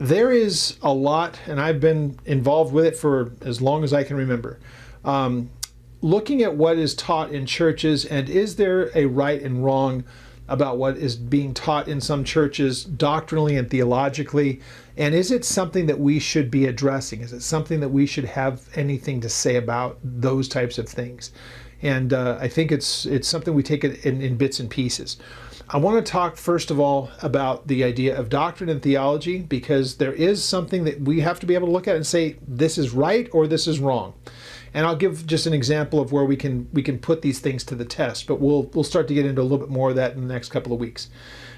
there is a lot, and I've been involved with it for as long as I can remember, looking at what is taught in churches, and is there a right and wrong about what is being taught in some churches doctrinally and theologically, and is it something that we should be addressing? Is it something that we should have anything to say about those types of things? And I think it's something we take it in bits and pieces. I want to talk first of all about the idea of doctrine and theology, because there is something that we have to be able to look at and say this is right or this is wrong. And I'll give just an example of where we can put these things to the test, but we'll start to get into a little bit more of that in the next couple of weeks.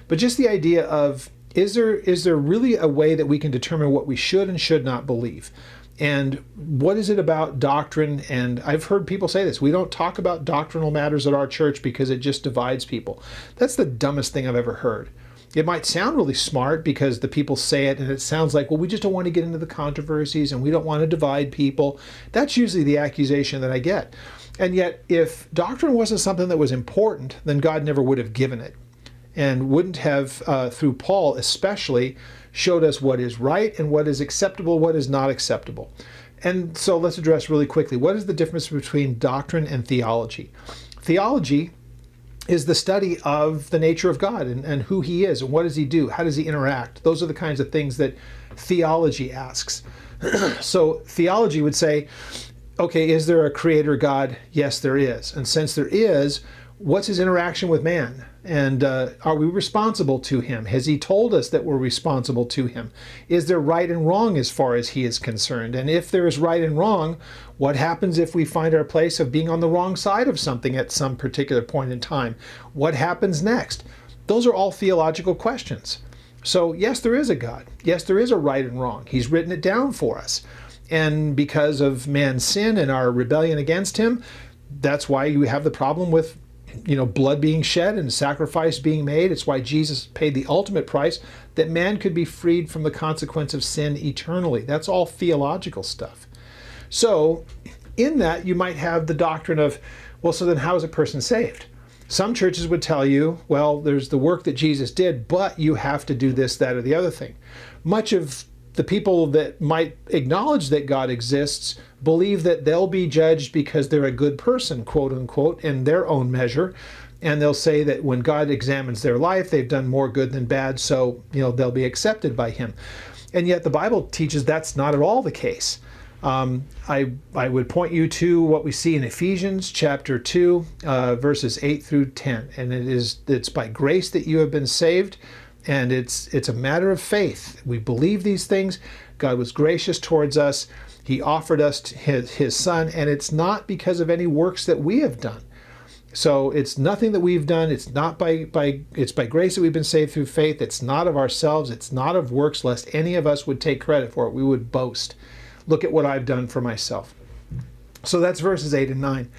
But just the idea of, is there really a way that we can determine what we should and should not believe? And what is it about doctrine? And I've heard people say this: we don't talk about doctrinal matters at our church because it just divides people. That's the dumbest thing I've ever heard. It might sound really smart because the people say it, and it sounds like, well, we just don't want to get into the controversies and we don't want to divide people. That's usually the accusation that I get. And yet, if doctrine wasn't something that was important, then God never would have given it, and wouldn't have, through Paul especially, showed us what is right and what is acceptable, what is not acceptable. And so let's address really quickly, what is the difference between doctrine and theology? Theology is the study of the nature of God and who he is and what does he do, how does he interact. Those are the kinds of things that theology asks. So theology would say, okay, is there a creator God? Yes, there is. And since there is, what's his interaction with man? And are we responsible to him? Has he told us that we're responsible to him? Is there right and wrong as far as he is concerned? And if there is right and wrong, what happens if we find our place of being on the wrong side of something at some particular point in time? What happens next? Those are all theological questions. So yes, there is a God. Yes, there is a right and wrong. He's written it down for us. And because of man's sin and our rebellion against him, that's why you have the problem with blood being shed and sacrifice being made. It's why Jesus paid the ultimate price, that man could be freed from the consequence of sin eternally. That's all theological stuff. So in that, you might have the doctrine of, well, so then how is a person saved? Some churches would tell you, well, there's the work that Jesus did, but you have to do this, that, or the other thing. Much of the people that might acknowledge that God exists believe that they'll be judged because they're a good person, quote unquote, in their own measure. And they'll say that when God examines their life, they've done more good than bad, so they'll be accepted by him. And yet the Bible teaches that's not at all the case. I would point you to what we see in Ephesians chapter 2, verses 8 through 10. And it's by grace that you have been saved. And it's a matter of faith. We believe these things. God was gracious towards us. He offered us his son, and it's not because of any works that we have done. So it's nothing that we've done. It's not it's by grace that we've been saved through faith. It's not of ourselves. It's not of works, lest any of us would take credit for it. We would boast. Look at what I've done for myself. So that's verses 8 and 9.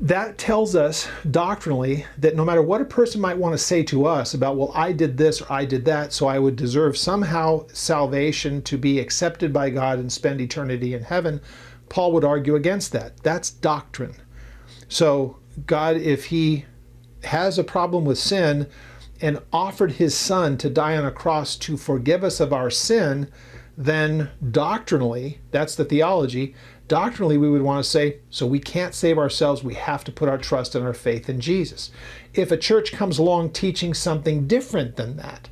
That tells us doctrinally that no matter what a person might want to say to us about, well, I did this or I did that, so I would deserve somehow salvation to be accepted by God and spend eternity in heaven, Paul would argue against that. That's doctrine. So God, if he has a problem with sin and offered his son to die on a cross to forgive us of our sin, then doctrinally, that's the theology, doctrinally we would want to say, so we can't save ourselves, we have to put our trust and our faith in Jesus. If a church comes along teaching something different than that,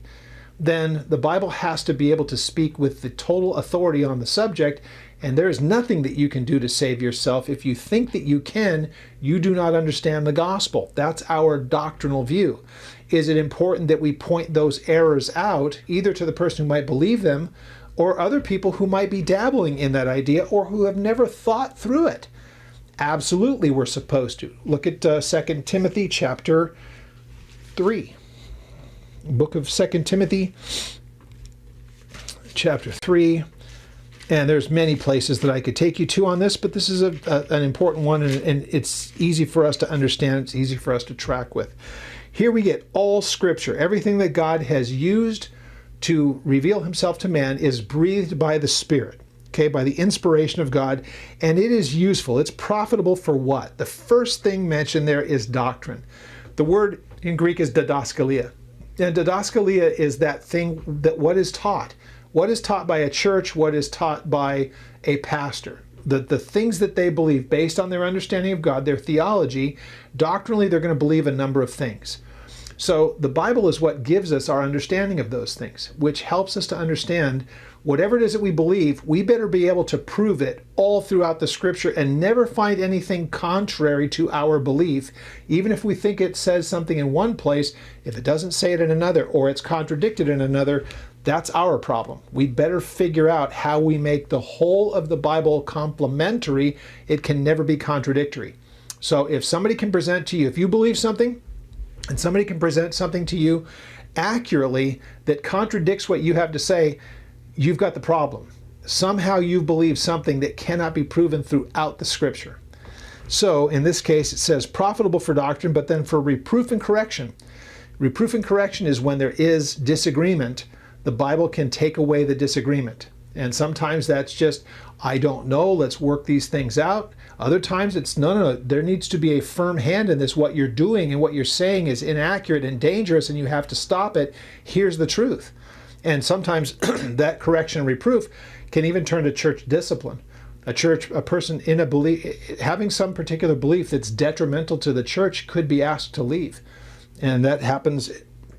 then the Bible has to be able to speak with the total authority on the subject, and there is nothing that you can do to save yourself. If you think that you can, you do not understand the gospel. That's our doctrinal view. Is it important that we point those errors out, either to the person who might believe them, or other people who might be dabbling in that idea or who have never thought through it? Absolutely, we're supposed to. Look at 2 Timothy chapter 3. Book of 2 Timothy chapter 3. And there's many places that I could take you to on this, but this is an important one, and it's easy for us to understand. It's easy for us to track with. Here we get all Scripture. Everything that God has used to reveal himself to man is breathed by the Spirit, okay, by the inspiration of God, and it is useful. It's profitable for what? The first thing mentioned there is doctrine. The word in Greek is didaskalia. And didaskalia is that thing, that what is taught. what is taught by a church, what is taught by a pastor. The things that they believe based on their understanding of God, their theology, doctrinally they're going to believe a number of things. So the Bible is what gives us our understanding of those things, which helps us to understand whatever it is that we believe, we better be able to prove it all throughout the Scripture and never find anything contrary to our belief. Even if we think it says something in one place, if it doesn't say it in another or it's contradicted in another, that's our problem. We better figure out how we make the whole of the Bible complementary. It can never be contradictory. So if somebody can present to you, if you believe something and somebody can present something to you accurately that contradicts what you have to say, you've got the problem. Somehow you've believed something that cannot be proven throughout the Scripture. So in this case, it says profitable for doctrine, but then for reproof and correction. Reproof and correction is when there is disagreement. The Bible can take away the disagreement. And sometimes that's just, I don't know, let's work these things out. Other times it's, no, there needs to be a firm hand in this. What you're doing and what you're saying is inaccurate and dangerous and you have to stop it. Here's the truth. And sometimes that correction and reproof can even turn to church discipline. A person in a belief, having some particular belief that's detrimental to the church could be asked to leave. And that happens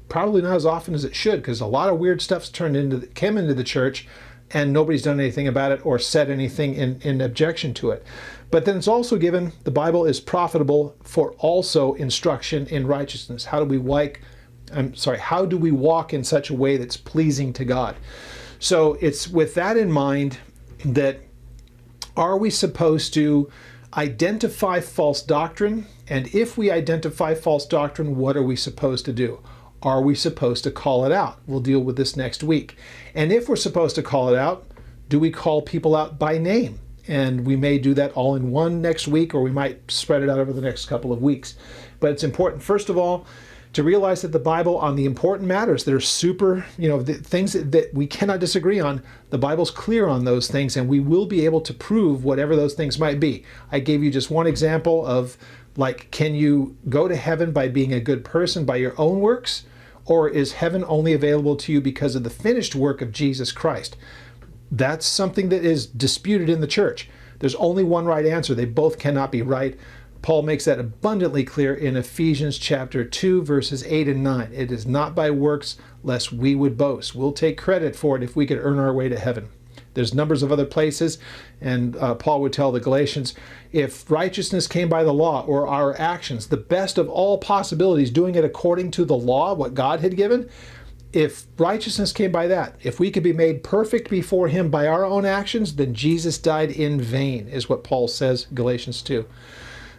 probably not as often as it should, because a lot of weird stuff's came into the church and nobody's done anything about it or said anything in objection to it. But then it's also given, the Bible is profitable for also instruction in righteousness. How do we walk in such a way that's pleasing to God? So it's with that in mind that are we supposed to identify false doctrine? And if we identify false doctrine, what are we supposed to do? Are we supposed to call it out? We'll deal with this next week. And if we're supposed to call it out, do we call people out by name? And we may do that all in one next week, or we might spread it out over the next couple of weeks. But it's important, first of all, to realize that the Bible, on the important matters that are super, the things that we cannot disagree on, the Bible's clear on those things, and we will be able to prove whatever those things might be. I gave you just one example of, can you go to heaven by being a good person by your own works? Or is heaven only available to you because of the finished work of Jesus Christ? That's something that is disputed in the church. There's only one right answer. They both cannot be right. Paul makes that abundantly clear in Ephesians chapter 2, verses 8 and 9. It is not by works, lest we would boast. We'll take credit for it if we could earn our way to heaven. There's numbers of other places, and Paul would tell the Galatians, if righteousness came by the law or our actions, the best of all possibilities, doing it according to the law, what God had given, if righteousness came by that, if we could be made perfect before Him by our own actions, then Jesus died in vain, is what Paul says, Galatians 2.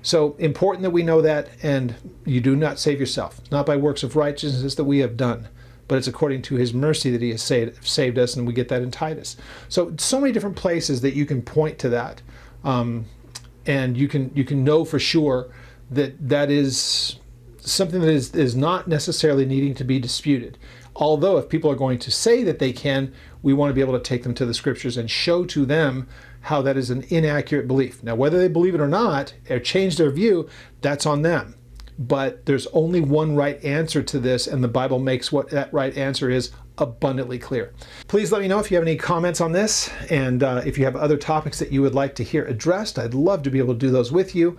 So important that we know that, and you do not save yourself. It's not by works of righteousness that we have done, but it's according to His mercy that He has saved us, and we get that in Titus. So many different places that you can point to that, and you can know for sure that is something that is not necessarily needing to be disputed. Although if people are going to say that they can, we want to be able to take them to the Scriptures and show to them how that is an inaccurate belief. Now, whether they believe it or not, or change their view, that's on them. But there's only one right answer to this, and the Bible makes what that right answer is abundantly clear. Please let me know if you have any comments on this, and if you have other topics that you would like to hear addressed. I'd love to be able to do those with you.